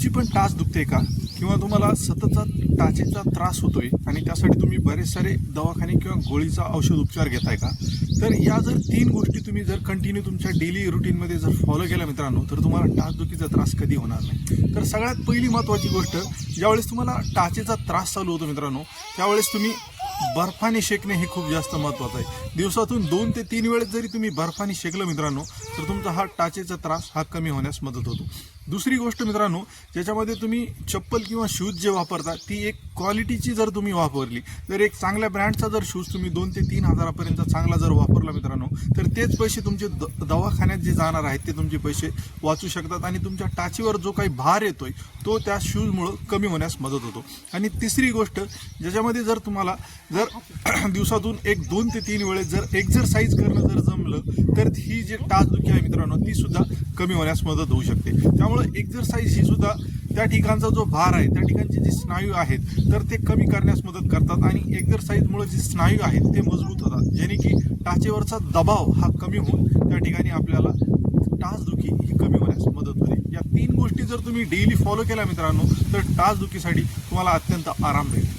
तुमची पण टाच दुखते का किंवा तुम्हाला सततचा टाचेचा त्रास होतोय आणि त्यासाठी तुम्ही बरेच सारे दवाखाने किंवा गोळीचा औषध उपचार घेताय का? तर या जर 3 गोष्टी तुम्ही जर कंटिन्यू तुमच्या डेली रुटीनमध्ये जर फॉलो केल्या मित्रांनो, तर तुम्हाला टाचदुखीचा त्रास कधी होणार नाही. तर सगळ्यात पहिली महत्त्वाची गोष्ट, ज्यावेळेस तुम्हाला टाचेचा त्रास चालू होतो मित्रांनो, त्यावेळेस तुम्ही बर्फाने शेकणे हे खूप जास्त महत्त्वाचं आहे. दिवसातून 2 ते 3 वेळेस जरी तुम्ही बर्फाने शेकलं मित्रांनो, तर तुमचा हा टाचेचा त्रास हा कमी होण्यास मदत होतो. दुसरी गोष्ट मित्रांनो, ज्याच्यामध्ये तुम्ही चप्पल किंवा शूज जे वापरता ती एक क्वालिटीची जर तुम्ही वापरली, तर एक चांगल्या ब्रँडचा जर शूज तुम्ही 2 ते 3 हजारापर्यंत चांगला जर वापरला मित्रांनो, तर तेच पैसे तुमचे दवाखान्यात जे जाणार आहेत ते तुमचे पैसे वाचू शकतात आणि तुमच्या टाचीवर जो काही भार येतोय तो त्या शूजमुळं कमी होण्यास मदत होतो. आणि तिसरी गोष्ट, ज्याच्यामध्ये जर तुम्हाला जर दिवसातून 2 ते 3 वेळेस जर एक्झरसाईज करणं जर जमलं, तर ही जी टाचदुखी आहे मित्रांनो ती सुद्धा कमी होण्यास मदत होऊ शकते. त्यामुळे एक्झरसाईज ही सुद्धा त्या ठिकाणचा जो भार आहे, त्या ठिकाणचे जे स्नायू आहेत तर ते कमी करण्यास मदत करतात आणि एक्झरसाईजमुळे जे स्नायू आहेत ते मजबूत होतात, जेणे की टाचेवरचा दबाव हा कमी होऊन त्या ठिकाणी आपल्याला टाचदुखी ही कमी होण्यास मदत होते. या 3 गोष्टी जर तुम्ही डेली फॉलो केल्या मित्रांनो, तर टाचदुखीसाठी तुम्हाला अत्यंत आराम मिळेल.